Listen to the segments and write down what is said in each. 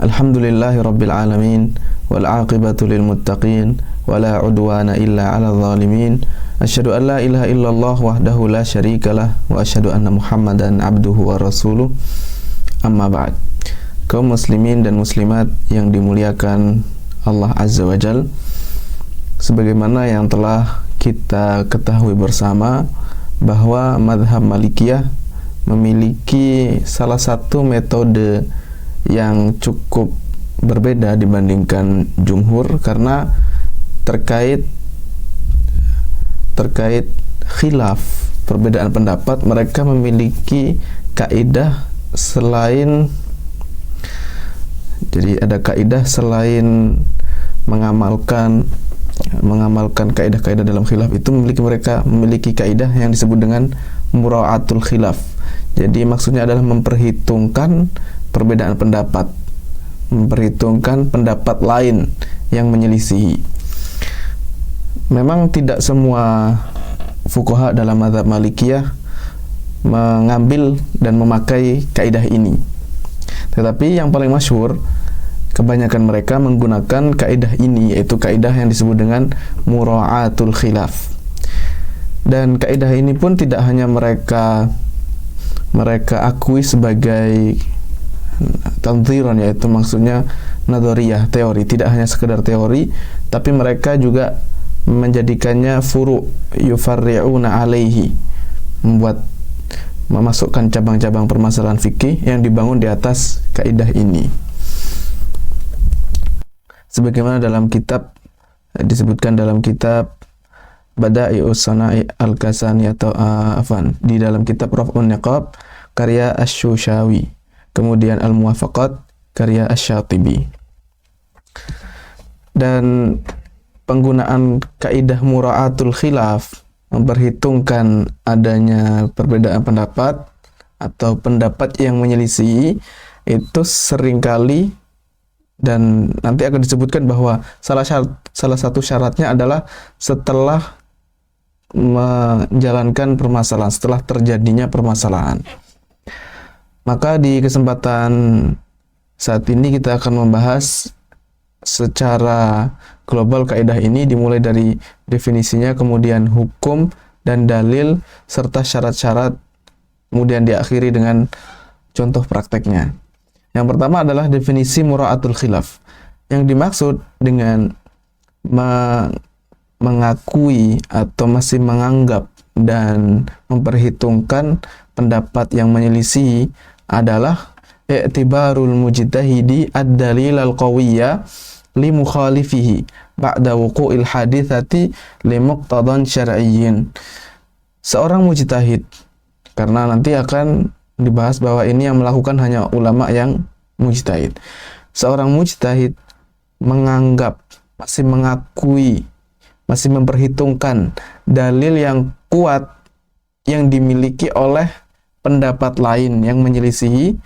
Alhamdulillahi rabbil alamin wal aqibatu lil muttaqin wala udwana illa 'alal zalimin. Asyhadu an la ilaha illallah wahdahu la syarikalah wa asyhadu anna Muhammadan abduhu wa rasuluh. Amma ba'd. Kaum muslimin dan muslimat yang dimuliakan Allah Azza wa Jal, sebagaimana yang telah kita ketahui bersama bahwa mazhab Malikiyah memiliki salah satu metode yang cukup berbeda dibandingkan jumhur, karena terkait khilaf, perbedaan pendapat, mereka memiliki kaidah selain, jadi ada kaidah selain mengamalkan kaidah-kaidah dalam khilaf itu, mereka memiliki kaidah yang disebut dengan mura'atul khilaf. Jadi maksudnya adalah memperhitungkan perbedaan pendapat, memperhitungkan pendapat lain yang menyelisihi. Memang tidak semua fuqaha dalam mazhab Malikiyah mengambil dan memakai kaidah ini, tetapi yang paling masyhur, kebanyakan mereka menggunakan kaidah ini, yaitu kaidah yang disebut dengan mura'atul khilaf. Dan kaidah ini pun tidak hanya mereka akui sebagai tanziran, yaitu maksudnya nadhariyah, teori, tidak hanya sekedar teori, tapi mereka juga menjadikannya furu' yufarri'una alaihi, memasukkan cabang-cabang permasalahan fikih yang dibangun di atas kaidah ini. Sebagaimana dalam kitab disebutkan dalam kitab Bada'i'us Sana'i Al-Kasani atau di dalam kitab Raf'un Niqab karya Asy-Syushawi, kemudian Al-Muwafaqat karya Asy-Syatibi. Dan penggunaan kaidah mura'atul khilaf, memperhitungkan adanya perbedaan pendapat atau pendapat yang menyelisih, itu seringkali, dan nanti akan disebutkan bahwa salah satu syaratnya adalah setelah menjalankan permasalahan, setelah terjadinya permasalahan. Maka di kesempatan saat ini kita akan membahas secara global kaidah ini, dimulai dari definisinya, kemudian hukum dan dalil serta syarat-syarat, kemudian diakhiri dengan contoh prakteknya. Yang pertama adalah definisi mura'atul khilaf. Yang dimaksud dengan mengakui atau masih menganggap dan memperhitungkan pendapat yang menyelisih adalah i'tibarul mujtahidi ad-dalil al-qawiyya li mukhalifihi ba'da wuqu'il haditsati li muqtadan syar'iyyin. Seorang mujtahid, karena nanti akan dibahas bahwa ini yang melakukan hanya ulama yang mujtahid. Seorang mujtahid menganggap, masih mengakui, masih memperhitungkan dalil yang kuat yang dimiliki oleh pendapat lain yang menyelisihi,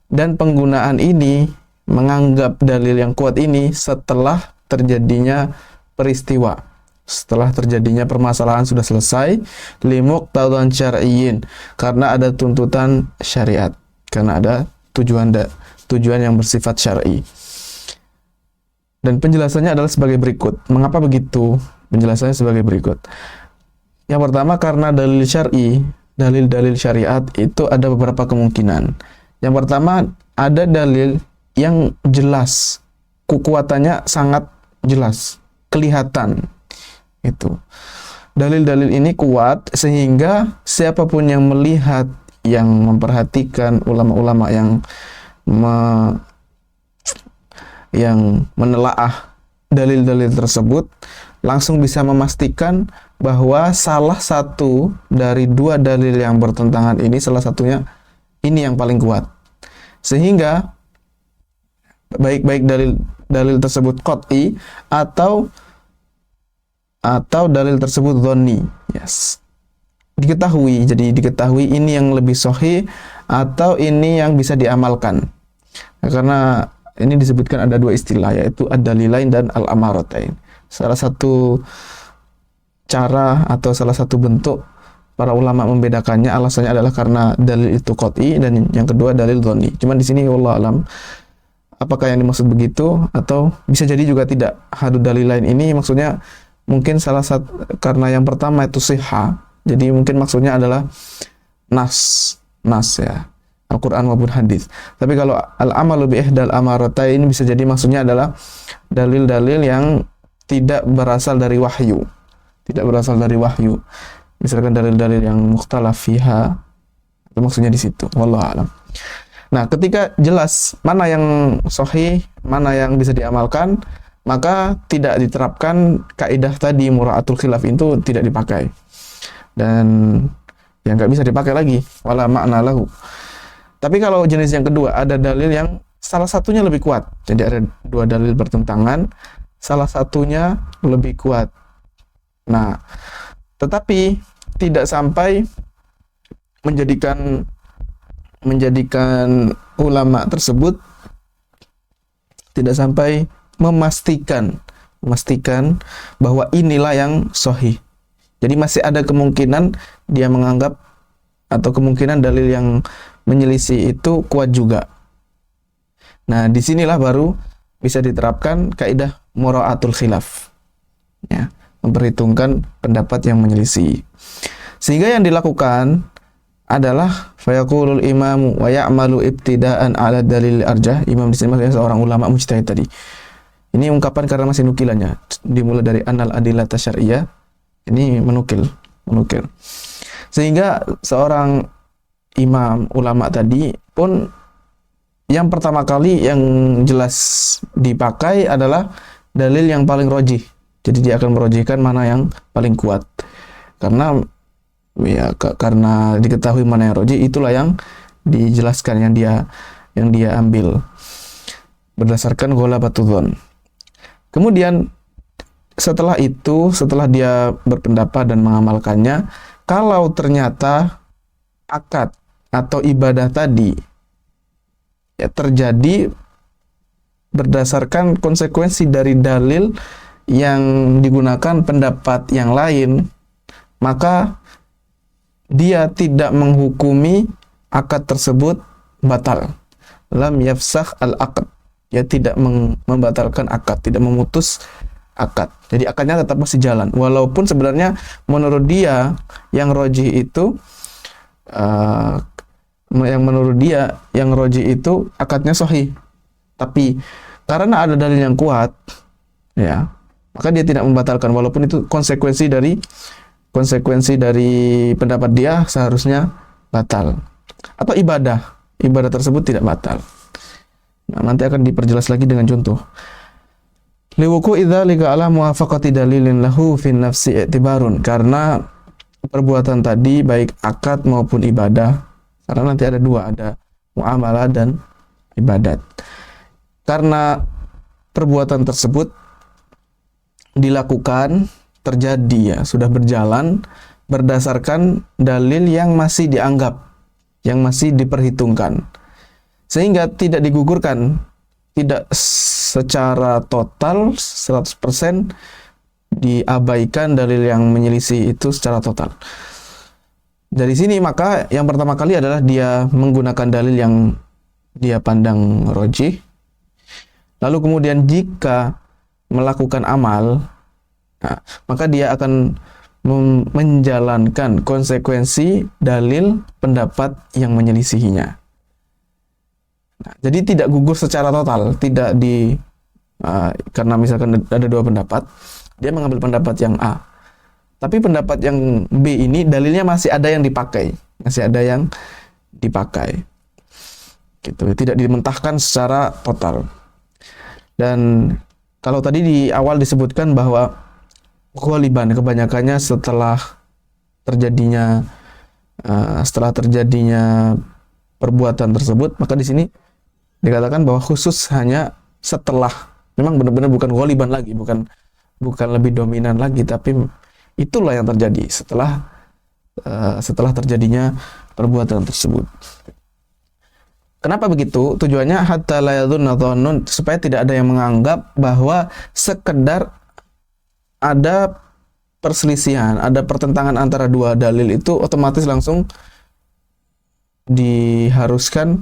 dan penggunaan ini, menganggap dalil yang kuat ini setelah terjadinya peristiwa, setelah terjadinya permasalahan sudah selesai, limuqtadan syar'iyyin, karena ada tuntutan syariat, karena ada tujuan yang bersifat syar'i. Dan penjelasannya adalah sebagai berikut. Mengapa begitu? Penjelasannya sebagai berikut. Yang pertama, karena dalil syar'i, dalil-dalil syariat itu ada beberapa kemungkinan. Yang pertama, ada dalil yang jelas, kekuatannya sangat jelas, kelihatan. Itu. Dalil-dalil ini kuat sehingga siapapun yang melihat, yang memperhatikan, ulama-ulama yang menelaah dalil-dalil tersebut langsung bisa memastikan bahwa salah satu dari dua dalil yang bertentangan ini, salah satunya ini yang paling kuat. Sehingga baik dalil tersebut qat'i atau dalil tersebut dhonni, diketahui ini yang lebih sahih atau ini yang bisa diamalkan. Karena ini disebutkan ada dua istilah, yaitu ad-dalilain dan al-amaratain. Salah satu cara atau salah satu bentuk para ulama membedakannya, alasannya adalah karena dalil itu qat'i dan yang kedua dalil dhonni. Cuman di sini wallahu alam apakah yang dimaksud begitu, atau bisa jadi juga tidak. Hadu dalilain ini maksudnya mungkin salah satu, karena yang pertama itu sihha, jadi mungkin maksudnya adalah nas ya, Al-Quran maupun hadis. Tapi kalau al-amalu bi ihdal amaratain ini bisa jadi maksudnya adalah dalil-dalil yang tidak berasal dari wahyu. Misalkan dalil-dalil yang mukhtalaf fiha, itu maksudnya di situ. Wallahu a'lam. Nah, ketika jelas mana yang sahih, mana yang bisa diamalkan, maka tidak diterapkan kaidah tadi mura'atul khilaf itu tidak dipakai. Dan yang nggak bisa dipakai lagi, wala makna lahu. Tapi kalau jenis yang kedua, ada dalil yang salah satunya lebih kuat. Jadi ada dua dalil bertentangan, salah satunya lebih kuat. Nah, tetapi tidak sampai menjadikan ulama tersebut, tidak sampai memastikan bahwa inilah yang sahih. Jadi masih ada kemungkinan dia menganggap, atau kemungkinan dalil yang menyelisih itu kuat juga. Nah, disinilah baru bisa diterapkan kaidah mura'atul khilaf, ya, memperhitungkan pendapat yang menyelisih. Sehingga yang dilakukan adalah fayaqulul imamu wa ya'malu ibtida'an 'ala dalil arjah. Imam di sini maksudnya seorang ulama mujtahid tadi. Ini ungkapan karena masih nukilannya, dimulai dari annal adillata syar'iyyah. Ini menukil. Sehingga seorang imam ulama tadi pun yang pertama kali yang jelas dipakai adalah dalil yang paling rajih. Jadi dia akan merajihkan mana yang paling kuat. Karena diketahui mana yang rajih, itulah yang dijelaskan, yang dia ambil berdasarkan ghalabatul dzan. Kemudian setelah dia berpendapat dan mengamalkannya, kalau ternyata akad atau ibadah tadi ya terjadi berdasarkan konsekuensi dari dalil yang digunakan pendapat yang lain, maka dia tidak menghukumi akad tersebut batal. Lam yafsakh al-aqd. Dia tidak membatalkan akad, tidak memutus akad. Jadi akadnya tetap masih jalan. Walaupun sebenarnya menurut dia yang rajih itu akadnya sahih. Tapi karena ada dalil yang kuat, ya, maka dia tidak membatalkan, walaupun itu konsekuensi dari pendapat dia seharusnya batal. Atau ibadah tersebut tidak batal. Nah, nanti akan diperjelas lagi dengan contoh. Liwuku idzalika ala muwafaqati dalilin lahu fin nafsi i'tibarun, karena perbuatan tadi baik akad maupun ibadah, karena nanti ada dua, ada muamalah dan ibadat. Karena perbuatan tersebut dilakukan, terjadi ya, sudah berjalan berdasarkan dalil yang masih dianggap, yang masih diperhitungkan, sehingga tidak digugurkan, tidak secara total 100% diabaikan dalil yang menyelisih itu secara total. Dari sini maka yang pertama kali adalah dia menggunakan dalil yang dia pandang rajih. Lalu kemudian jika melakukan amal, nah, maka dia akan menjalankan konsekuensi dalil pendapat yang menyelisihinya. Nah, jadi tidak gugur secara total, tidak karena misalkan ada dua pendapat, dia mengambil pendapat yang A, tapi pendapat yang B ini dalilnya masih ada yang dipakai, gitu, tidak dimentahkan secara total. Dan kalau tadi di awal disebutkan bahwa ghaliban, kebanyakannya setelah terjadinya perbuatan tersebut, maka di sini dikatakan bahwa khusus hanya setelah, memang benar-benar bukan ghaliban lagi, bukan lebih dominan lagi, tapi itulah yang terjadi setelah terjadinya perbuatan tersebut. Kenapa begitu? Tujuannya hatta la yadhunna dhannun, supaya tidak ada yang menganggap bahwa sekedar ada perselisihan, ada pertentangan antara dua dalil itu otomatis langsung diharuskan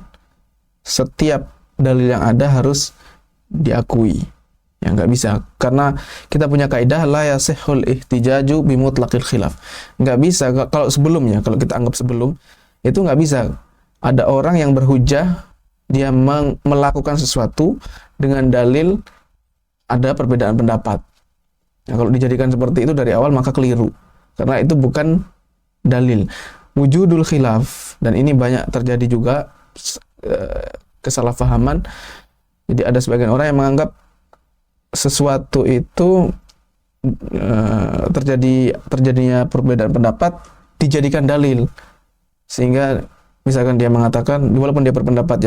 setiap dalil yang ada harus diakui. Ya nggak bisa, karena kita punya kaidah la yasihul ihtijaju bimutlaqil khilaf. Nggak bisa kalau sebelumnya, kalau kita anggap sebelum itu nggak bisa. Ada orang yang berhujah, dia melakukan sesuatu dengan dalil ada perbedaan pendapat. Nah, kalau dijadikan seperti itu dari awal maka keliru, karena itu bukan dalil. Wujudul khilaf, dan ini banyak terjadi juga kesalahpahaman. Jadi ada sebagian orang yang menganggap sesuatu itu terjadinya perbedaan pendapat dijadikan dalil, sehingga misalkan dia mengatakan, walaupun dia berpendapat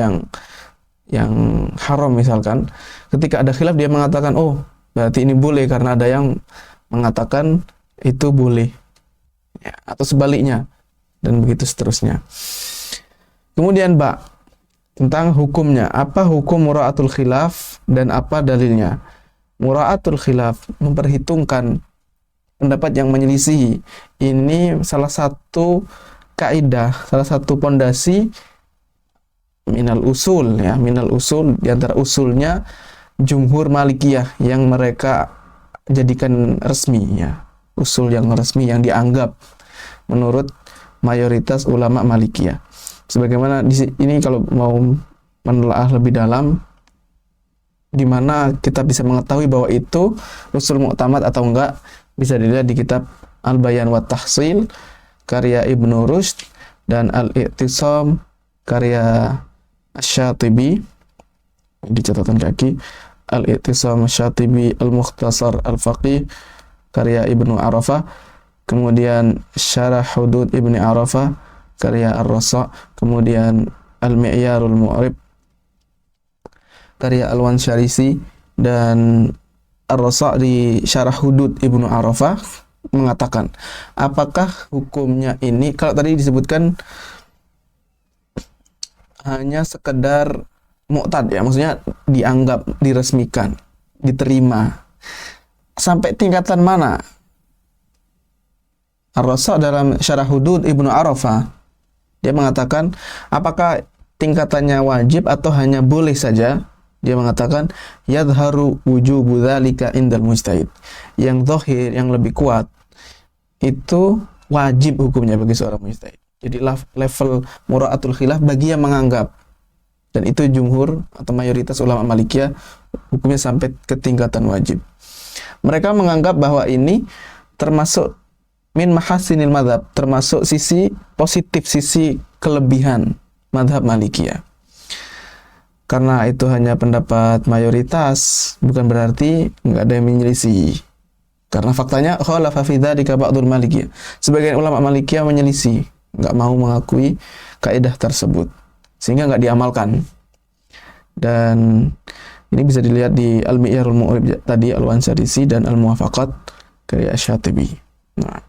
yang haram misalkan, ketika ada khilaf dia mengatakan oh berarti ini boleh karena ada yang mengatakan itu boleh, ya, atau sebaliknya, dan begitu seterusnya. Kemudian tentang hukumnya, apa hukum mura'atul khilaf dan apa dalilnya? Mura'atul khilaf, memperhitungkan pendapat yang menyelisihi. Ini salah satu kaidah, salah satu pondasi minal usul, ya, minal usul, di antara usulnya jumhur Malikiyah yang mereka jadikan resmi, ya, usul yang resmi yang dianggap menurut mayoritas ulama Malikiyah. Sebagaimana di ini kalau mau menelaah lebih dalam, di mana kita bisa mengetahui bahwa itu usul mu'tamad atau enggak, bisa dilihat di kitab Al-Bayan wa Tahsil karya Ibnu Rushd dan Al-I'tisam karya Asy-Syatibi di catatan kaki, Al-I'tisam Asy-Syatibi, Al-Mukhtasar Al-Faqih karya Ibnu Arafah, kemudian Syarah Hudud Ibni Arafah karya Ar-Rasa', kemudian Al-Mi'yarul Mu'rib karya Al-Wansharisi, dan Ar-Rasa' di Syarah Hudud Ibnu Arafah mengatakan apakah hukumnya ini, kalau tadi disebutkan hanya sekedar mu'tad, ya, maksudnya dianggap, diresmikan, diterima, sampai tingkatan mana? Ar-Rasa' dalam Syarah Hudud Ibnu Arafah dia mengatakan apakah tingkatannya wajib atau hanya boleh saja. Dia mengatakan yadharu wujubu dzalika indal mujtahid. Yang zahir, yang lebih kuat itu wajib hukumnya bagi seorang mujtahid. Jadi level mura'atul khilaf bagi yang menganggap, dan itu jumhur atau mayoritas ulama Malikiyah hukumnya sampai ke tingkatan wajib. Mereka menganggap bahwa ini termasuk min mahasinil madhab, termasuk sisi positif, sisi kelebihan madhab Malikiyah. Karena itu hanya pendapat mayoritas, bukan berarti nggak ada yang menyelisih. Karena faktanya khalafa fi dzalika ba'dul Malikiyah. Sebagian ulama Malikiyah menyelisih, nggak mau mengakui kaidah tersebut, sehingga nggak diamalkan. Dan ini bisa dilihat di Al-Mi'yarul Mu'rib tadi, Al-Wansharisi, dan Al-Muwafaqat karya Asy-Syatibi. Nah,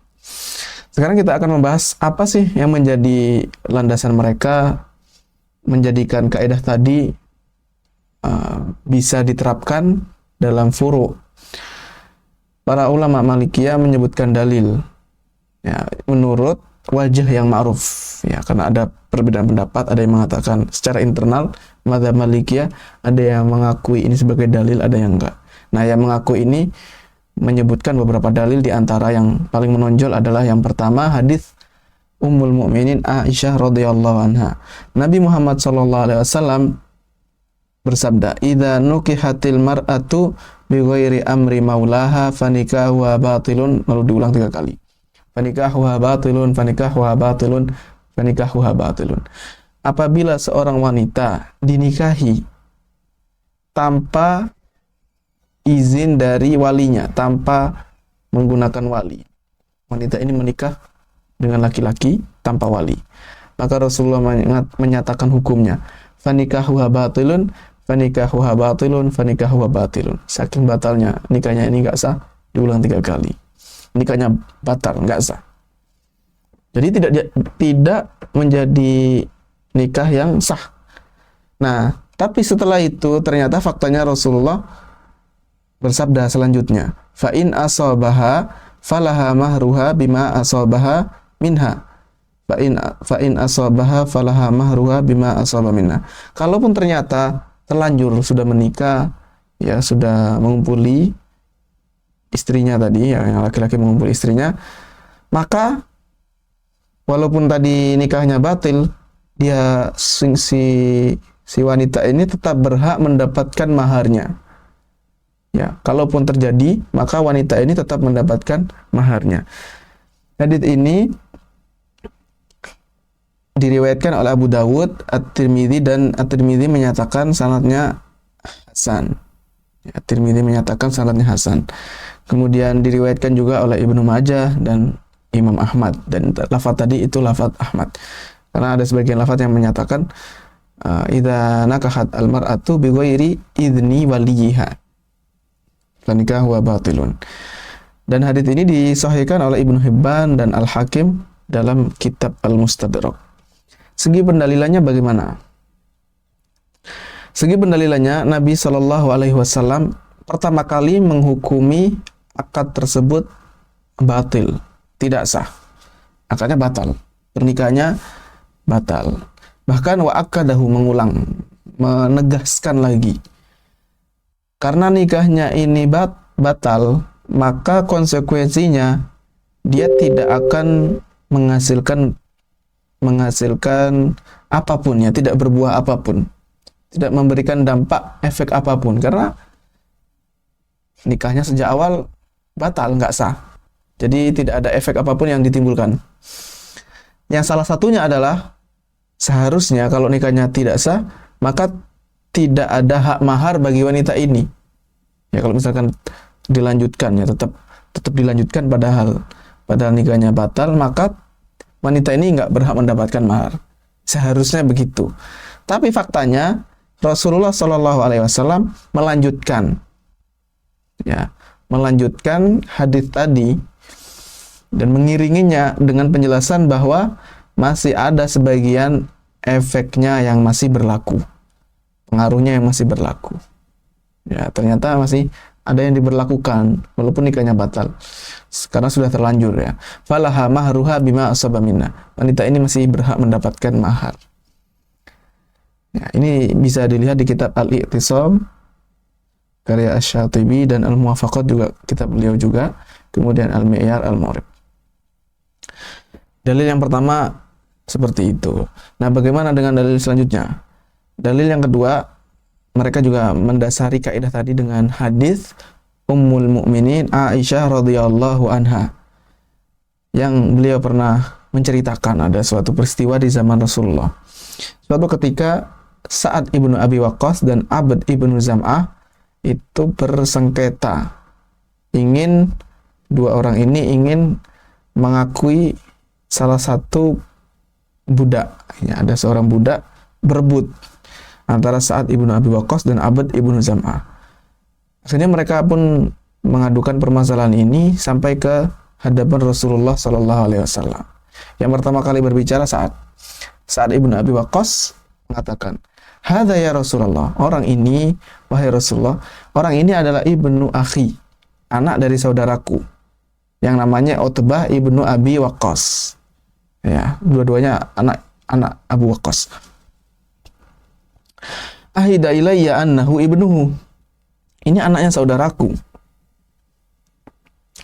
sekarang kita akan membahas apa sih yang menjadi landasan mereka menjadikan kaidah tadi bisa diterapkan dalam furu'. Para ulama Malikiyah menyebutkan dalil, ya, menurut wajah yang ma'ruf, ya, karena ada perbedaan pendapat, ada yang mengatakan secara internal mazhab Malikiyah, ada yang mengakui ini sebagai dalil, ada yang enggak. Nah, yang mengaku ini menyebutkan beberapa dalil, di antara yang paling menonjol adalah yang pertama hadis Ummul Mukminin Aisyah radhiyallahu anha. Nabi Muhammad sallallahu alaihi wasallam bersabda, "Idza nukihatil mar'atu bighairi amri maulaha fanikahuha batilun." Lalu diulang 3 kali. Fanikahuha batilun, fanikahuha batilun, fanikahuha batilun. Apabila seorang wanita dinikahi tanpa izin dari walinya, tanpa menggunakan wali, wanita ini menikah dengan laki-laki tanpa wali, maka Rasulullah menyatakan hukumnya fanikahuha batilun, fanikahuha batilun, fanikahuha batilun. Saking batalnya nikahnya ini nggak sah, diulang 3 kali. Nikahnya batal, nggak sah. Jadi tidak menjadi nikah yang sah. Nah, tapi setelah itu ternyata faktanya Rasulullah bersabda selanjutnya, fa in asabaha falaha mahruha bima asabaha minha. Fa in asabaha falaha mahruha bima asaba minha. Kalaupun ternyata terlanjur sudah menikah, ya sudah mengumpuli istrinya tadi, ya, yang laki-laki mengumpuli istrinya, maka walaupun tadi nikahnya batil, dia si wanita ini tetap berhak mendapatkan maharnya. Ya, kalaupun terjadi, maka wanita ini tetap mendapatkan maharnya. Hadits ini diriwayatkan oleh Abu Dawud, At-Tirmidzi, dan At-Tirmidzi menyatakan sanadnya hasan. At-Tirmidzi menyatakan sanadnya hasan. Kemudian diriwayatkan juga oleh Ibnu Majah dan Imam Ahmad, dan lafaz tadi itu lafaz Ahmad. Karena ada sebagian lafaz yang menyatakan idza nakahat al-mar'atu bi ghairi idzni waliha fanikah huwa batilun. Dan hadits ini disahihkan oleh Ibnu Hibban dan Al-Hakim dalam kitab Al-Mustadrak. Segi pendalilannya bagaimana? Segi pendalilannya, Nabi Shallallahu Alaihi Wasallam pertama kali menghukumi akad tersebut batil, tidak sah. Akadnya batal, pernikahannya batal. Bahkan wa akadahu, mengulang, menegaskan lagi. Karena nikahnya ini batal, maka konsekuensinya dia tidak akan menghasilkan apapun, ya, tidak berbuah apapun, tidak memberikan dampak efek apapun, karena nikahnya sejak awal batal, nggak sah. Jadi tidak ada efek apapun yang ditimbulkan. Yang salah satunya adalah seharusnya kalau nikahnya tidak sah, maka tidak ada hak mahar bagi wanita ini. Ya, kalau misalkan dilanjutkan, ya tetap dilanjutkan padahal nikahnya batal, maka wanita ini nggak berhak mendapatkan mahar. Seharusnya begitu. Tapi faktanya Rasulullah Shallallahu Alaihi Wasallam melanjutkan hadits tadi dan mengiringinya dengan penjelasan bahwa masih ada sebagian efeknya yang masih berlaku, pengaruhnya yang masih berlaku. Ya, ternyata masih ada yang diberlakukan walaupun nikahnya batal karena sudah terlanjur, ya. Falaha mahruha bima asaba minna. Wanita ini masih berhak mendapatkan mahar. Ya, ini bisa dilihat di kitab Al-I'tisam karya Asy-Syatibi, dan Al-Muwafaqat juga kitab beliau juga. Kemudian Al-Mi'yar Al-Mu'rib. Dalil yang pertama seperti itu. Nah, bagaimana dengan dalil selanjutnya? Dalil yang kedua, mereka juga mendasari kaidah tadi dengan hadis Ummul Mukminin Aisyah radhiyallahu anha, yang beliau pernah menceritakan ada suatu peristiwa di zaman Rasulullah. Suatu ketika Sa'ad ibnu Abi Waqqas dan Abd ibnu Zam'ah itu bersengketa, dua orang ini ingin mengakui salah satu budak. Ya, ada seorang budak berebut antara Sa'ad ibnu Abi Waqqas dan Abd ibnu Zam'ah. Akhirnya mereka pun mengadukan permasalahan ini sampai ke hadapan Rasulullah Sallallahu Alaihi Wasallam. Yang pertama kali berbicara Sa'ad ibnu Abi Waqqas mengatakan, "Hadza ya Rasulullah, orang ini, wahai Rasulullah, orang ini adalah ibnu akhi, anak dari saudaraku, yang namanya Utbah ibnu Abi Waqqas." Ya, dua-duanya anak Abu Waqqas. "Ahida ilayya annahu ibnuhu." Ini anaknya saudaraku.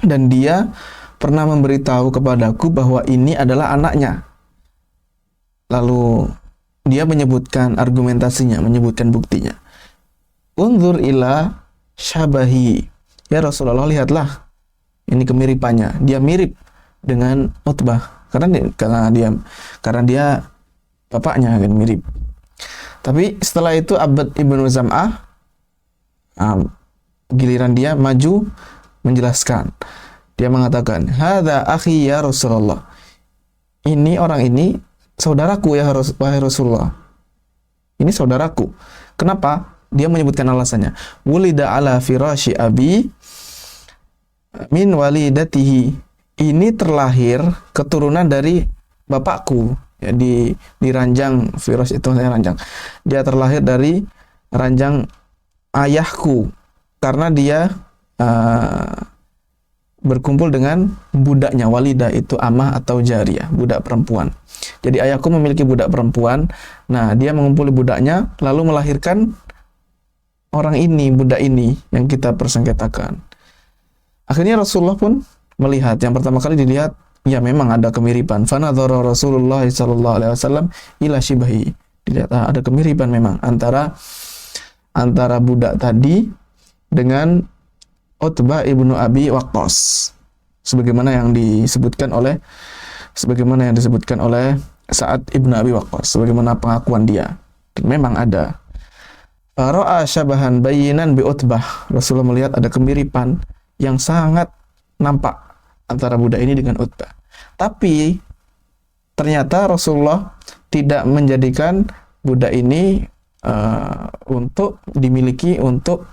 Dan dia pernah memberitahu kepadaku bahwa ini adalah anaknya. Lalu dia menyebutkan argumentasinya, menyebutkan buktinya. "Unzur ila syabahi." Ya Rasulullah, lihatlah ini kemiripannya. Dia mirip dengan Utbah karena dia bapaknya kan mirip. Tapi setelah itu Abd ibnu Zam'ah giliran dia maju menjelaskan. Dia mengatakan, "Hadza akhi ya Rasulullah." Ini orang ini saudaraku ya wahai Rasulullah. Ini saudaraku. Kenapa? Dia menyebutkan alasannya. "Wulida ala firasyi abi min walidatihi." Ini terlahir keturunan dari bapakku. Ya, di ranjang, firas itu ranjang. Dia terlahir dari ranjang ayahku karena dia berkumpul dengan budaknya. Walidah itu amah atau jariyah, budak perempuan. Jadi ayahku memiliki budak perempuan. Nah, dia mengumpuli budaknya lalu melahirkan orang ini, budak ini yang kita persengketakan. Akhirnya Rasulullah pun melihat, yang pertama kali dilihat, ya memang ada kemiripan. Fanadhara Rasulullah sallallahu alaihi wasallam ila shibahi. Dilihat ada kemiripan memang antara budak tadi dengan Utbah ibnu Abi Waqqas. Sebagaimana yang disebutkan oleh Sa'ad ibnu Abi Waqqas, sebagaimana pengakuan dia. Dan memang ada. Ra'a syabahan bayinan bi Utbah. Rasulullah melihat ada kemiripan yang sangat nampak antara budak ini dengan Utbah. Tapi ternyata Rasulullah tidak menjadikan budak ini untuk dimiliki untuk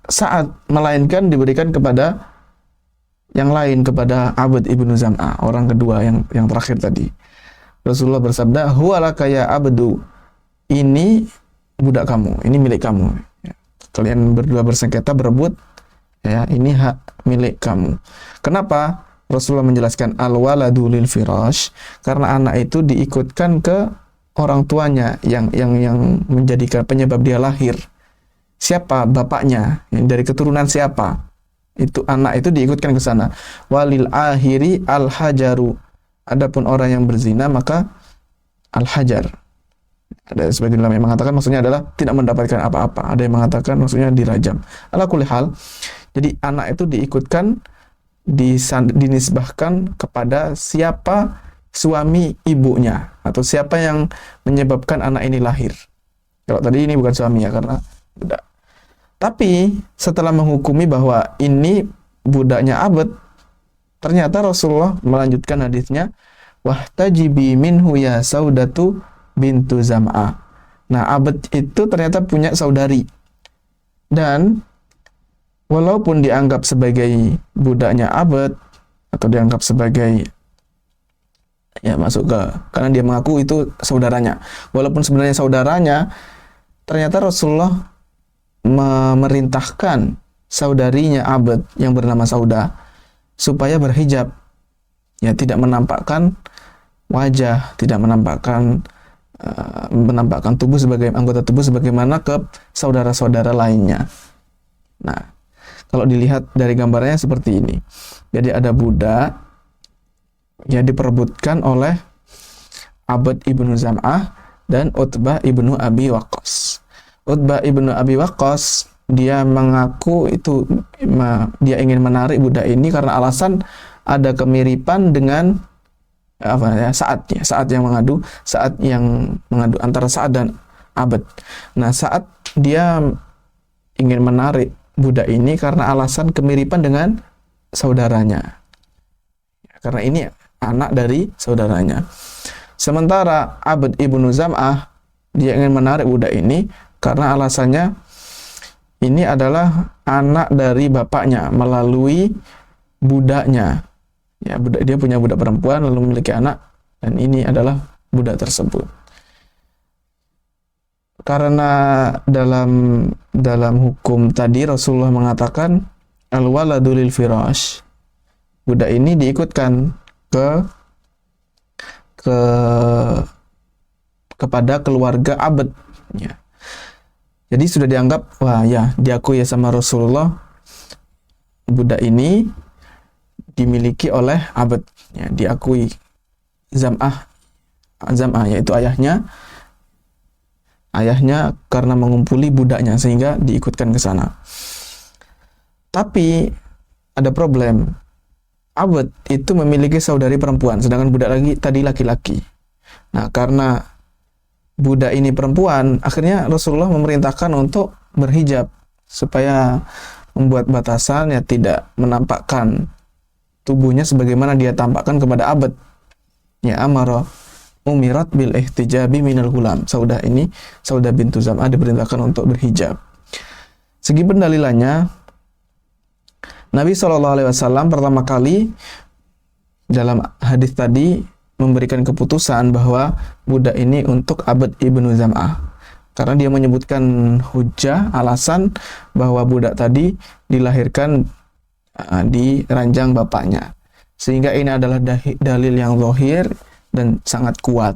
saat, melainkan diberikan kepada yang lain, kepada Abd ibnu Zam'ah, orang kedua yang terakhir tadi. Rasulullah bersabda, huwalaka ya abdu, ini budak kamu, ini milik kamu. Ya. Kalian berdua bersengketa, berebut, ya, ini hak milik kamu. Kenapa? Rasulullah menjelaskan al-waladu lil firash, karena anak itu diikutkan ke orang tuanya yang menjadikan penyebab dia lahir. Siapa bapaknya? Yang dari keturunan siapa? Itu anak itu diikutkan ke sana. Walil akhiri al-hajaru. Adapun orang yang berzina maka al-hajar. Ada sebagian ulama yang mengatakan maksudnya adalah tidak mendapatkan apa-apa. Ada yang mengatakan maksudnya dirajam. Ala kulli hal. Jadi anak itu diikutkan, dinisbahkan kepada siapa suami ibunya atau siapa yang menyebabkan anak ini lahir. Kalau tadi ini bukan suami ya, karena budak. Tapi setelah menghukumi bahwa ini budaknya Abd, ternyata Rasulullah melanjutkan hadisnya, wahtajibi minhu ya Saudatu bintu Zam'ah. Nah, Abd itu ternyata punya saudari. Dan walaupun dianggap sebagai budaknya Abd atau dianggap sebagai masuk ke, karena dia mengaku itu saudaranya. Walaupun sebenarnya saudaranya, ternyata Rasulullah memerintahkan saudarinya Abd yang bernama Saudah supaya berhijab, ya, tidak menampakkan wajah, tidak menampakkan tubuh sebagai anggota tubuh sebagaimana ke saudara-saudara lainnya. Nah, kalau dilihat dari gambarnya seperti ini. Jadi ada budak yang diperebutkan oleh Abd ibnu Zam'ah dan Utbah ibnu Abi Waqqas. Utbah ibnu Abi Waqqas dia mengaku itu dia ingin menarik budak ini karena alasan ada kemiripan dengan Sa'ad yang mengadu antara Sa'ad dan Abd. Nah, Sa'ad dia ingin menarik budak ini karena alasan kemiripan dengan saudaranya. Karena ini anak dari saudaranya. Sementara Abd ibnu Zam'ah dia ingin menarik budak ini karena alasannya ini adalah anak dari bapaknya melalui budaknya. Ya, dia punya budak perempuan lalu memiliki anak, dan ini adalah budak tersebut. Karena dalam hukum tadi Rasulullah mengatakan al-waladu lil firash. Budak ini diikutkan kepada keluarga Abd, ya. Jadi sudah dianggap, wah ya, diakui ya sama Rasulullah, budak ini dimiliki oleh Abd, ya, diakui Zam'ah yaitu ayahnya karena mengumpuli budaknya sehingga diikutkan ke sana. Tapi ada problem. Abd itu memiliki saudari perempuan, sedangkan budak tadi laki-laki. Nah, karena budak ini perempuan, akhirnya Rasulullah memerintahkan untuk berhijab supaya membuat batasan, ya, tidak menampakkan tubuhnya sebagaimana dia tampakkan kepada Abd. Ya, umirat bil ihtijabi minal gulam. Saudah bintu Zam'ah diperintahkan untuk berhijab. Segi pendalilannya, Nabi SAW pertama kali dalam hadis tadi memberikan keputusan bahwa budak ini untuk Abd ibnu Zam'ah, karena dia menyebutkan hujjah, alasan bahwa budak tadi dilahirkan di ranjang bapaknya, sehingga ini adalah dalil yang zahir dan sangat kuat.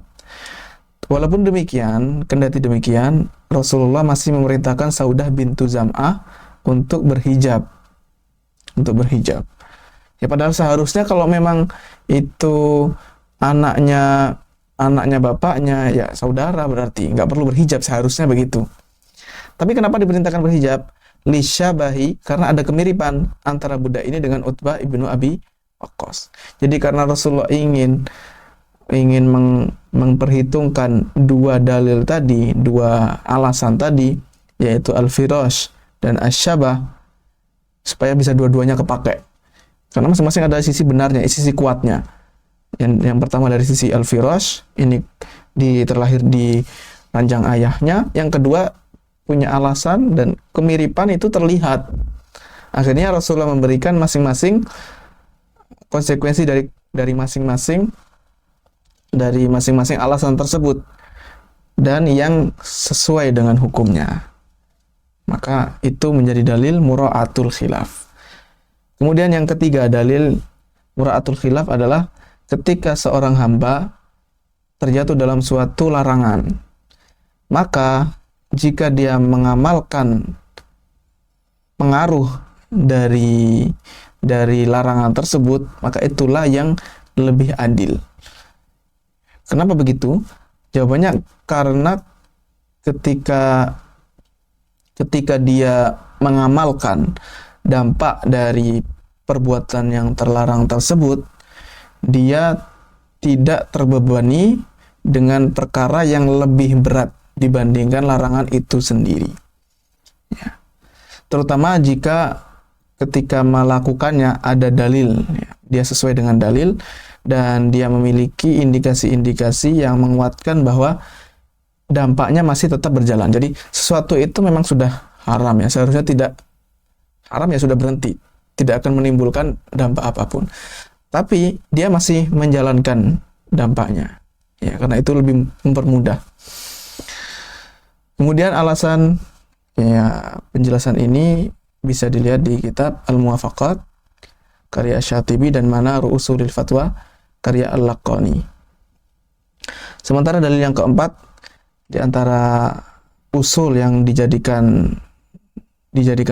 Walaupun demikian, kendati demikian, Rasulullah masih memerintahkan Saudah bintu Zam'ah untuk berhijab. Ya padahal seharusnya kalau memang itu anaknya bapaknya, ya saudara, berarti nggak perlu berhijab, seharusnya begitu. Tapi kenapa diperintahkan berhijab? Lisyabahi, karena ada kemiripan antara budak ini dengan Utbah ibnu Abi Waqqas. Jadi karena Rasulullah ingin memperhitungkan dua dalil tadi, dua alasan tadi, yaitu al-firash dan asyabah, supaya bisa dua-duanya kepakai. Karena masing-masing ada sisi benarnya, sisi kuatnya. Yang pertama dari sisi al-firash, ini terlahir di ranjang ayahnya. Yang kedua, punya alasan dan kemiripan itu terlihat. Akhirnya Rasulullah memberikan masing-masing konsekuensi dari masing-masing alasan tersebut dan yang sesuai dengan hukumnya. Maka itu menjadi dalil mura'atul khilaf. Kemudian yang ketiga dalil mura'atul khilaf adalah ketika seorang hamba terjatuh dalam suatu larangan, maka jika dia mengamalkan pengaruh dari larangan tersebut, maka itulah yang lebih adil. Kenapa begitu? Jawabannya karena ketika dia mengamalkan dampak dari perbuatan yang terlarang tersebut, dia tidak terbebani dengan perkara yang lebih berat dibandingkan larangan itu sendiri. Ya. Terutama jika ketika melakukannya ada dalil, ya, dia sesuai dengan dalil dan dia memiliki indikasi-indikasi yang menguatkan bahwa dampaknya masih tetap berjalan. Jadi sesuatu itu memang sudah haram, ya, seharusnya tidak haram, ya sudah berhenti, tidak akan menimbulkan dampak apapun. Tapi dia masih menjalankan dampaknya, ya, karena itu lebih mempermudah. Kemudian alasan, ya, penjelasan ini bisa dilihat di kitab Al-Muwafaqat karya Syatibi dan Manar Usulil Fatwa karya Al-Laqani. Sementara dalil yang keempat di antara usul yang dijadikan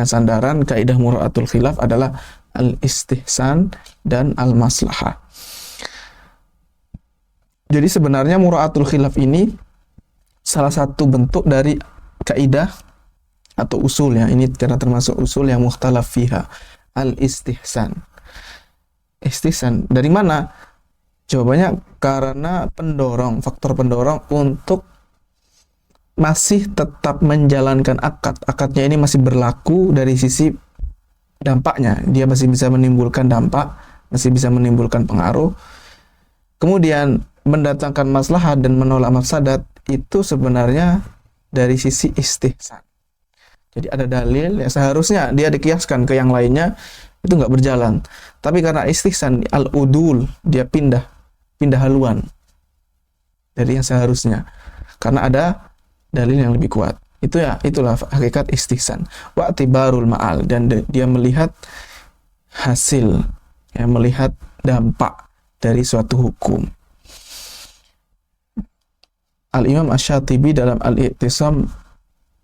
sandaran kaidah mura'atul khilaf adalah al-istihsan dan al-maslahah. Jadi sebenarnya mura'atul khilaf ini salah satu bentuk dari kaidah atau usul, ya, ini termasuk usul yang mukhtalaf fiha, al-istihsan. Istihsan dari mana? Jawabannya karena faktor pendorong untuk masih tetap menjalankan akadnya ini masih berlaku dari sisi dampaknya. Dia masih bisa menimbulkan dampak, masih bisa menimbulkan pengaruh. Kemudian mendatangkan maslahat dan menolak mafsadat itu sebenarnya dari sisi istihsan. Jadi ada dalil yang seharusnya dia dikiaskan ke yang lainnya, itu nggak berjalan. Tapi karena istihsan, al-udul, dia pindah haluan dari yang seharusnya. Karena ada dalil yang lebih kuat. Itulah hakikat istihsan. Wa'tibarul ma'al, dan dia melihat hasil, ya, melihat dampak dari suatu hukum. Al-Imam Asy-Syatibi dalam Al-I'tisam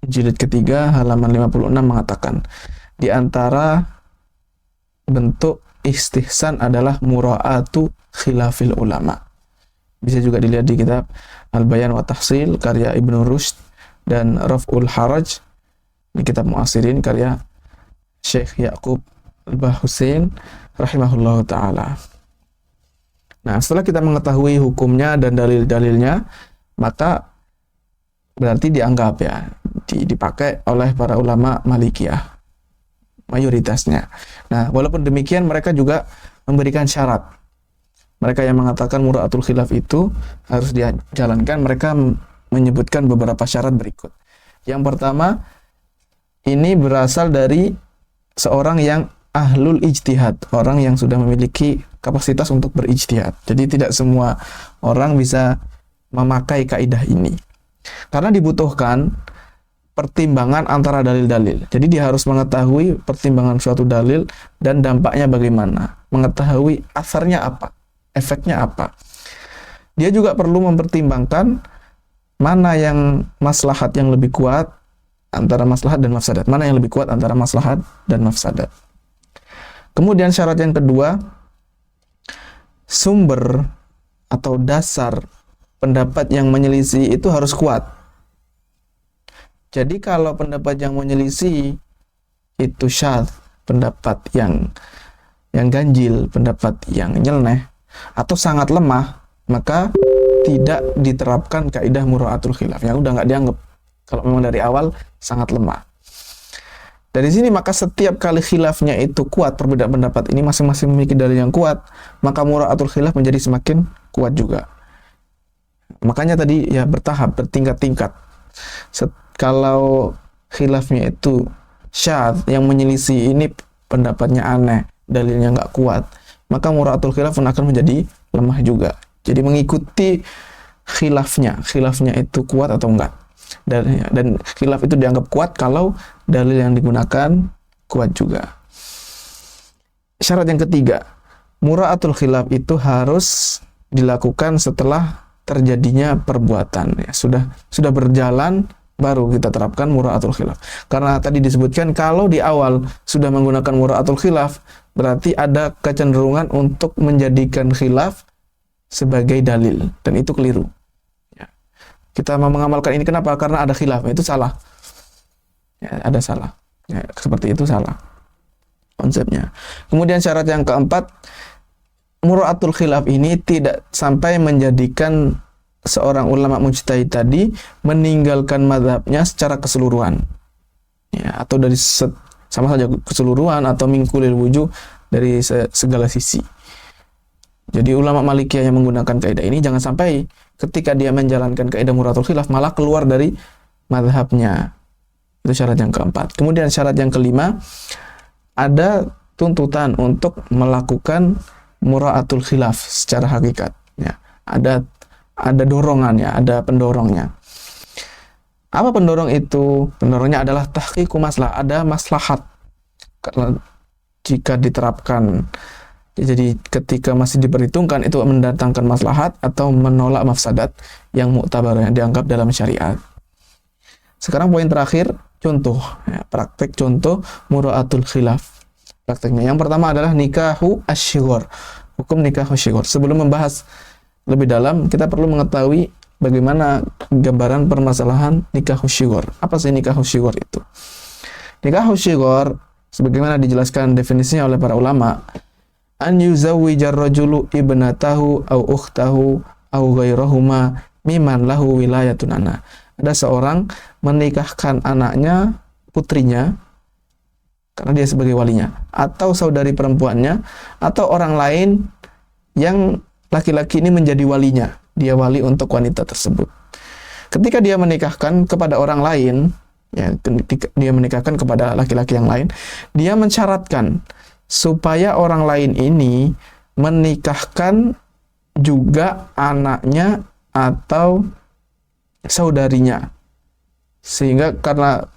jilid ketiga halaman 56 mengatakan, di antara bentuk istihsan adalah mura'atu khilafil ulama. Bisa juga dilihat di kitab Al-Bayan wa Tahsil karya Ibnu Rushd dan Raf'ul Haraj di kitab Mu'asirin karya Syekh Yaqub Al-Bahusain rahimahullahu ta'ala. Nah, setelah kita mengetahui hukumnya dan dalil-dalilnya, maka berarti dianggap, ya, dipakai oleh para ulama Malikiyah mayoritasnya. Nah, walaupun demikian mereka juga memberikan syarat. Mereka yang mengatakan mura'atul khilaf itu harus dijalankan, mereka menyebutkan beberapa syarat berikut. Yang pertama, ini berasal dari seorang yang ahlul ijtihad, orang yang sudah memiliki kapasitas untuk berijtihad. Jadi tidak semua orang bisa memakai kaidah ini. Karena dibutuhkan pertimbangan antara dalil-dalil. Jadi dia harus mengetahui pertimbangan suatu dalil dan dampaknya bagaimana, mengetahui asarnya apa, efeknya apa. Dia juga perlu mempertimbangkan mana yang maslahat yang lebih kuat antara maslahat dan mafsadat. Mana yang lebih kuat antara maslahat dan mafsadat. Kemudian syarat yang kedua, sumber atau dasar pendapat yang menyelisih itu harus kuat. Jadi kalau pendapat yang menyelisih itu syadz, pendapat yang ganjil, pendapat yang nyeleneh atau sangat lemah, maka tidak diterapkan kaidah mura'atul khilaf. Yang udah nggak dianggap kalau memang dari awal sangat lemah. Dari sini maka setiap kali khilafnya itu kuat, perbedaan pendapat ini masing-masing memiliki dalil yang kuat, maka mura'atul khilaf menjadi semakin kuat juga. Makanya tadi ya bertahap, bertingkat-tingkat. Kalau khilafnya itu syadz, yang menyelisih ini pendapatnya aneh, dalilnya nggak kuat, maka mura'atul khilaf pun akan menjadi lemah juga. Jadi mengikuti khilafnya itu kuat atau enggak. Dan khilaf itu dianggap kuat kalau dalil yang digunakan kuat juga. Syarat yang ketiga, mura'atul khilaf itu harus dilakukan setelah terjadinya perbuatan. Ya, sudah berjalan baru kita terapkan mura'atul khilaf. Karena tadi disebutkan kalau di awal sudah menggunakan mura'atul khilaf, berarti ada kecenderungan untuk menjadikan khilaf sebagai dalil, dan itu keliru. Ya. Kita mau mengamalkan ini kenapa? Karena ada khilaf, itu salah. Ya, ada salah. Ya, seperti itu salah konsepnya. Kemudian syarat yang keempat, mura'atul khilaf ini tidak sampai menjadikan seorang ulama mujtahid tadi meninggalkan mazhabnya secara keseluruhan. Ya, atau dari sama saja keseluruhan atau mingkulil wujuh, dari segala sisi. Jadi ulama Malikiyah yang menggunakan kaidah ini jangan sampai ketika dia menjalankan kaidah mura'atul khilaf malah keluar dari mazhabnya. Itu syarat yang keempat. Kemudian syarat yang kelima, ada tuntutan untuk melakukan mura'atul khilaf secara hakikat. Ya, ada dorongannya, ada pendorongnya. Apa pendorong itu? Pendorongnya adalah tahqiqu maslahat, ada maslahat. Karena jika diterapkan, jadi ketika masih diperhitungkan itu mendatangkan maslahat atau menolak mafsadat yang muktabar, yang dianggap dalam syariat. Sekarang poin terakhir, contoh, ya, praktek contoh mura'atul khilaf. Prakteknya yang pertama adalah nikahu asy-syighar. Hukum nikahu asy-syighar. Sebelum membahas lebih dalam, kita perlu mengetahui bagaimana gambaran permasalahan nikahu asy-syighar. Apa sih nikahu asy-syighar itu? Nikahu asy-syighar sebagaimana dijelaskan definisinya oleh para ulama, an yuzawwijar rajulu ibnatahu au ukhtahu au ghairahuma mimman lahu wilayatun ana. Ada seorang menikahkan anaknya, putrinya, karena dia sebagai walinya, atau saudari perempuannya, atau orang lain yang laki-laki ini menjadi walinya. Dia wali untuk wanita tersebut. Ketika dia menikahkan kepada orang lain, ya, ketika dia menikahkan kepada laki-laki yang lain, dia mensyaratkan supaya orang lain ini menikahkan juga anaknya atau saudarinya. Sehingga karena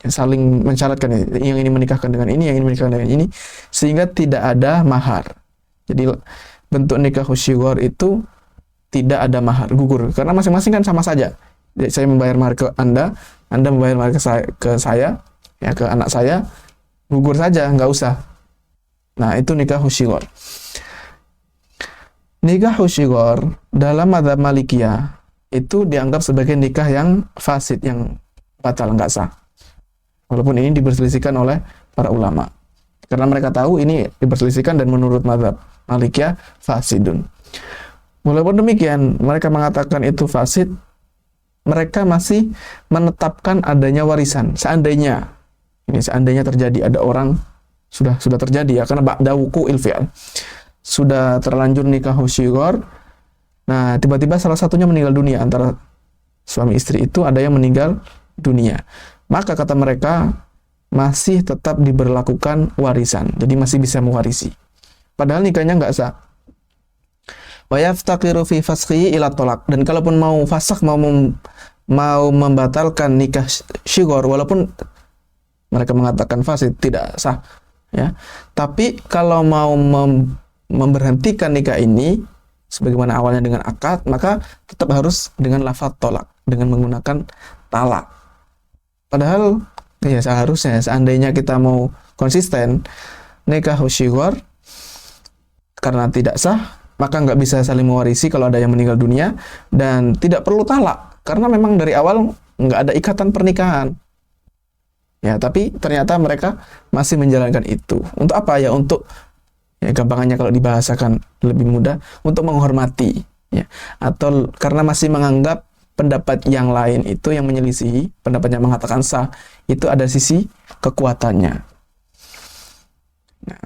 saling mensyaratkan, yang ini menikahkan dengan ini, yang ini menikahkan dengan ini, sehingga tidak ada mahar. Jadi bentuk nikah asy-syighar itu tidak ada mahar, gugur. Karena masing-masing kan sama saja. Jadi, saya membayar mahar ke Anda membayar mahar ke saya, ya, ke anak saya, gugur saja, nggak usah. Nah, itu nikah asy-syighar. Nikah asy-syighar dalam mazhab Malikiyah itu dianggap sebagai nikah yang fasid, yang batal, nggak sah. Walaupun ini diperselisihkan oleh para ulama. Karena mereka tahu ini diperselisihkan dan menurut mazhab Malikiyah fasidun. Walaupun demikian, mereka mengatakan itu fasid, mereka masih menetapkan adanya warisan. Seandainya terjadi, ada orang sudah terjadi, ya, karena ba'da wuqu'il fi'l, sudah terlanjur nikah asy-syighar. Nah, tiba-tiba salah satunya meninggal dunia, antara suami istri itu ada yang meninggal dunia. Maka kata mereka masih tetap diberlakukan warisan. Jadi masih bisa mewarisi. Padahal nikahnya nggak sah. Wa yaftaqiru fi fasqihi ila thalaq. Dan kalaupun mau fasakh, mau membatalkan nikah syighar, walaupun mereka mengatakan fasid, tidak sah, ya. Tapi kalau mau memberhentikan nikah ini, sebagaimana awalnya dengan akad, maka tetap harus dengan lafaz tolak, dengan menggunakan talak. Padahal ya seharusnya seandainya kita mau konsisten, nikah syighar karena tidak sah, maka nggak bisa saling mewarisi kalau ada yang meninggal dunia, dan tidak perlu talak karena memang dari awal nggak ada ikatan pernikahan. Ya, tapi ternyata mereka masih menjalankan itu. Untuk apa ya? Untuk, ya gampangannya kalau dibahasakan lebih mudah, untuk menghormati, ya, atau karena masih menganggap pendapat yang lain itu yang menyelisihi pendapat yang mengatakan sah itu ada sisi kekuatannya. Nah,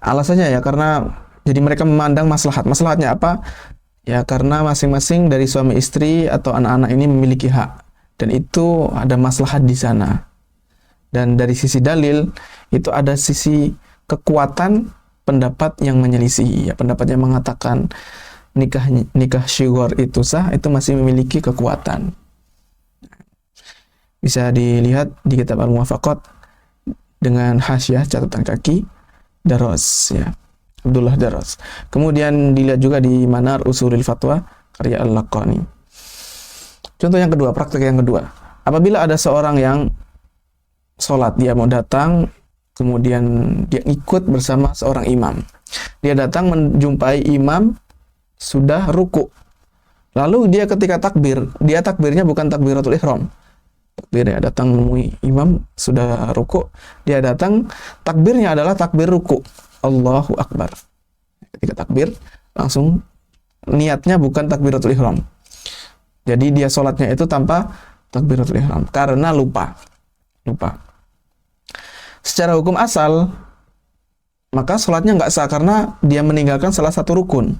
alasannya ya karena jadi mereka memandang maslahat. Maslahatnya apa? Ya karena masing-masing dari suami istri atau anak-anak ini memiliki hak, dan itu ada maslahat di sana. Dan dari sisi dalil itu ada sisi kekuatan pendapat yang menyelisihi, ya pendapat yang mengatakan nikah syighar itu sah, itu masih memiliki kekuatan. Bisa dilihat di kitab Al-Muwafaqat dengan hasyiah catatan kaki Daros, ya, Abdullah Daros. Kemudian dilihat juga di Manar Usulil Fatwa karya Al-Laqani. Contoh yang kedua, praktek yang kedua. Apabila ada seorang yang sholat, dia mau datang, kemudian dia ikut bersama seorang imam. Dia datang menjumpai imam sudah ruku. Lalu dia ketika takbir, dia takbirnya bukan takbiratul ihram. Takbirnya datang menemui imam sudah ruku, dia datang, takbirnya adalah takbir ruku. Allahu Akbar. Ketika takbir, langsung niatnya bukan takbiratul ihram. Jadi dia sholatnya itu tanpa takbiratul ihram karena lupa. Secara hukum asal, maka sholatnya nggak sah karena dia meninggalkan salah satu rukun,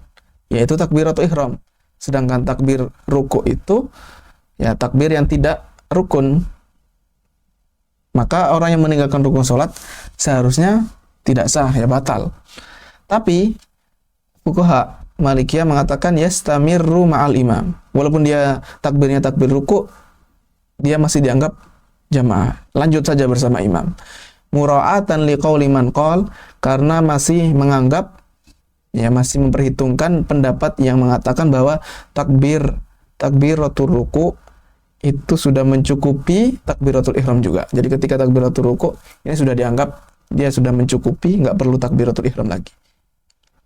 yaitu takbiratul ihram. Sedangkan takbir ruku itu ya takbir yang tidak rukun. Maka orang yang meninggalkan rukun sholat seharusnya tidak sah, ya batal. Tapi fuqaha Malikiyah mengatakan yastamirru ma'al imam. Walaupun dia takbirnya takbir ruku, dia masih dianggap jamaah. Lanjut saja bersama imam. Mura'atan liqauli man qol, karena masih menganggap, ya masih memperhitungkan pendapat yang mengatakan bahwa takbiratul ruku itu sudah mencukupi takbiratul ihram juga. Jadi ketika takbiratul ruku ini sudah dianggap dia sudah mencukupi, nggak perlu takbiratul ihram lagi.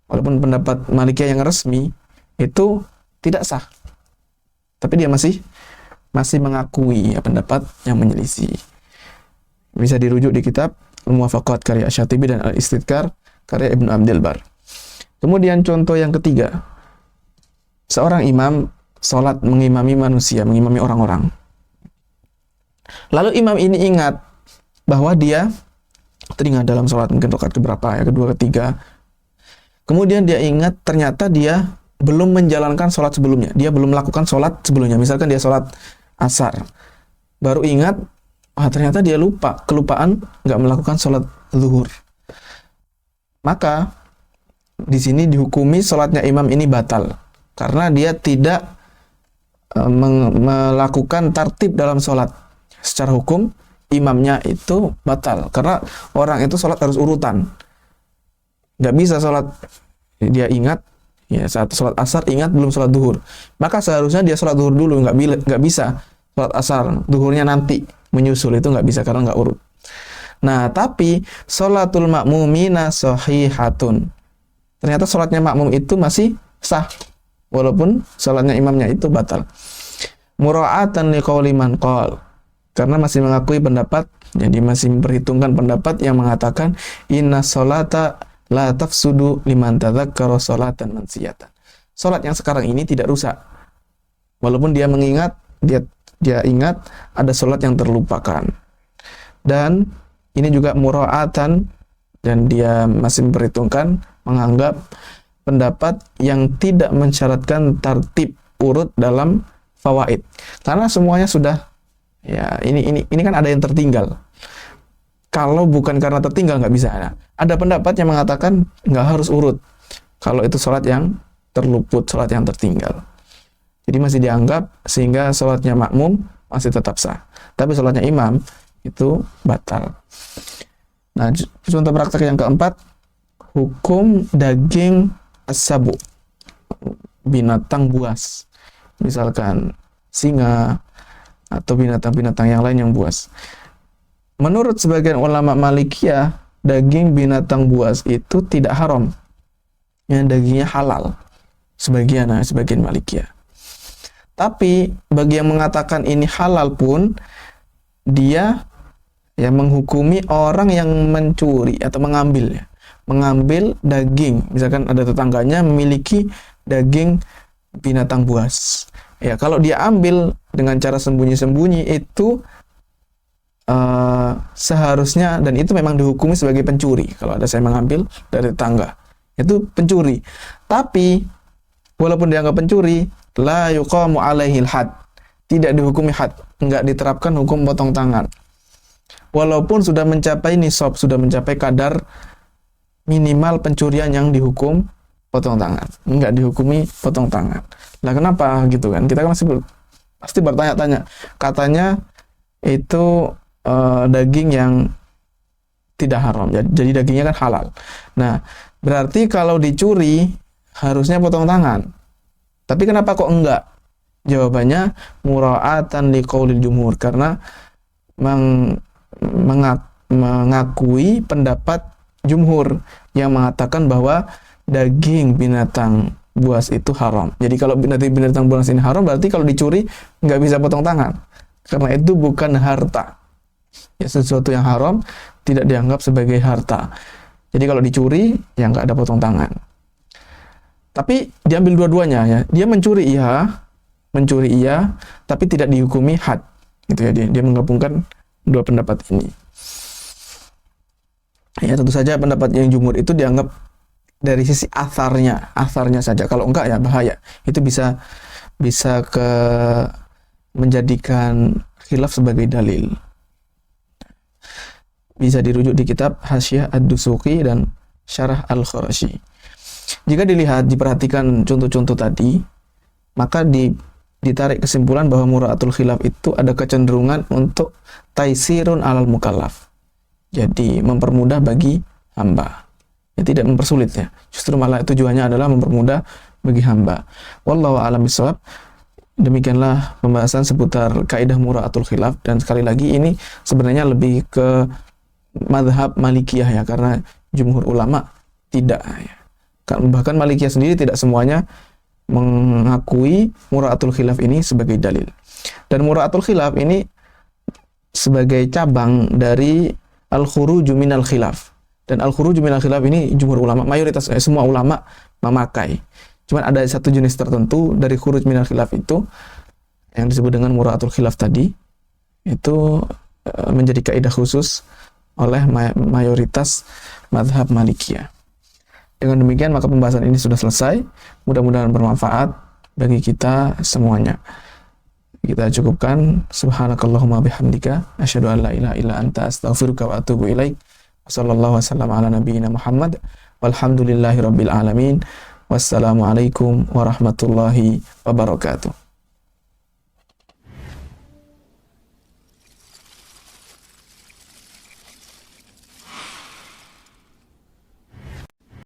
Walaupun pendapat Malikiyah yang resmi itu tidak sah, tapi dia masih mengakui ya pendapat yang menyelisih. Bisa dirujuk di kitab Al-Muwafaqat karya Asy-Syatibi dan Al-Istidkar karya Ibnu Abdil Bar. Kemudian contoh yang ketiga, seorang imam sholat mengimami manusia, mengimami orang-orang. Lalu imam ini ingat bahwa dia teringat dalam sholat mungkin rakaat keberapa, ya kedua, ketiga. Kemudian dia ingat ternyata dia belum menjalankan sholat sebelumnya. Dia belum melakukan sholat sebelumnya. Misalkan dia sholat asar, baru ingat, ternyata dia kelupaan nggak melakukan sholat zuhur. Maka di sini dihukumi sholatnya imam ini batal karena dia tidak melakukan tartib dalam sholat. Secara hukum imamnya itu batal karena orang itu sholat harus urutan. Nggak bisa sholat, dia ingat ya saat sholat asar ingat belum sholat duhur, maka seharusnya dia sholat duhur dulu. Nggak bisa sholat asar, duhurnya nanti menyusul, itu nggak bisa karena nggak urut. Nah tapi sholatul ma'mumina shahihatun, ternyata sholatnya makmum itu masih sah walaupun sholatnya imamnya itu batal. Mura'atan liqauli man qol, karena masih mengakui pendapat, jadi masih memperhitungkan pendapat yang mengatakan inna sholata la tafsudu liman tadzakkara sholatan mansiyatan. Sholat yang sekarang ini tidak rusak walaupun dia mengingat, dia ingat ada sholat yang terlupakan. Dan ini juga mura'atan, dan dia masih memperhitungkan, menganggap pendapat yang tidak mensyaratkan tartib urut dalam fawaid, karena semuanya sudah ya ini kan ada yang tertinggal. Kalau bukan karena tertinggal nggak bisa. Ada pendapat yang mengatakan nggak harus urut kalau itu sholat yang terluput, sholat yang tertinggal. Jadi masih dianggap sehingga sholatnya makmum masih tetap sah, tapi sholatnya imam itu batal. Nah, contoh praktek yang keempat, hukum daging as-sabu. binatang buas, misalkan singa atau binatang-binatang yang lain yang buas. Menurut sebagian ulama Malikiyah, daging binatang buas itu tidak haram, yang dagingnya halal. Sebagian Malikiyah. Tapi bagi yang mengatakan ini halal pun, dia menghukumi orang yang mencuri atau mengambil daging. Misalkan ada tetangganya memiliki daging binatang buas. Ya, kalau dia ambil dengan cara sembunyi-sembunyi itu seharusnya, dan itu memang dihukumi sebagai pencuri. Kalau ada saya mengambil dari tetangga, itu pencuri. Tapi walaupun dianggap pencuri, la yuqamu alaihil had, tidak dihukumi had, enggak diterapkan hukum potong tangan. Walaupun sudah mencapai nisab, sudah mencapai kadar minimal pencurian yang dihukum potong tangan, enggak dihukumi potong tangan. Nah, kenapa gitu kan? Kita kan pasti bertanya-tanya. Katanya itu daging yang tidak haram, jadi dagingnya kan halal. Nah, berarti kalau dicuri harusnya potong tangan. Tapi kenapa kok enggak? Jawabannya mura'atan liqaulil jumhur, karena mengakui pendapat jumhur yang mengatakan bahwa daging binatang buas itu haram. Jadi kalau binatang buas ini haram, berarti kalau dicuri nggak bisa potong tangan, karena itu bukan harta. Ya, sesuatu yang haram tidak dianggap sebagai harta. Jadi kalau dicuri, ya nggak ada potong tangan. Tapi diambil dua-duanya ya. Dia mencuri iya, tapi tidak dihukumi had. Gitu ya, dia menggabungkan dua pendapat ini. Ya, tentu saja pendapat yang jumhur itu dianggap dari sisi asarnya saja. Kalau enggak ya bahaya. Itu bisa menjadikan khilaf sebagai dalil. Bisa dirujuk di kitab Hasyiah Ad-Dusuqi dan Syarah Al-Khurashi. Jika diperhatikan contoh-contoh tadi, maka ditarik kesimpulan bahwa mura'atul khilaf itu ada kecenderungan untuk taisirun alal mukallaf. Jadi mempermudah bagi hamba. Ya, tidak mempersulit ya. Justru malah tujuannya adalah mempermudah bagi hamba. Wallahu a'lam bishawab. Demikianlah pembahasan seputar kaidah mura'atul khilaf, dan sekali lagi ini sebenarnya lebih ke mazhab Malikiyah ya, karena jumhur ulama tidak ya. Bahkan Malikiyah sendiri tidak semuanya mengakui mura'atul khilaf ini sebagai dalil. Dan mura'atul khilaf ini sebagai cabang dari al-khuruju minal khilaf. Dan al-khuruju minal khilaf ini jumhur ulama, mayoritas semua ulama memakai. Cuman ada satu jenis tertentu dari khuruj minal khilaf itu yang disebut dengan mura'atul khilaf tadi, itu menjadi kaidah khusus oleh mayoritas mazhab Malikiyah. Dengan demikian maka pembahasan ini sudah selesai. Mudah-mudahan bermanfaat bagi kita semuanya. Kita cukupkan. Subhanakallahumma bihamdika asyhadu an la ilaha illa anta astaghfiruka wa atubu ilaik. Wassallallahu wasallam ala nabiyyina Muhammad walhamdulillahi rabbil alamin. Wassalamualaikum warahmatullahi wabarakatuh.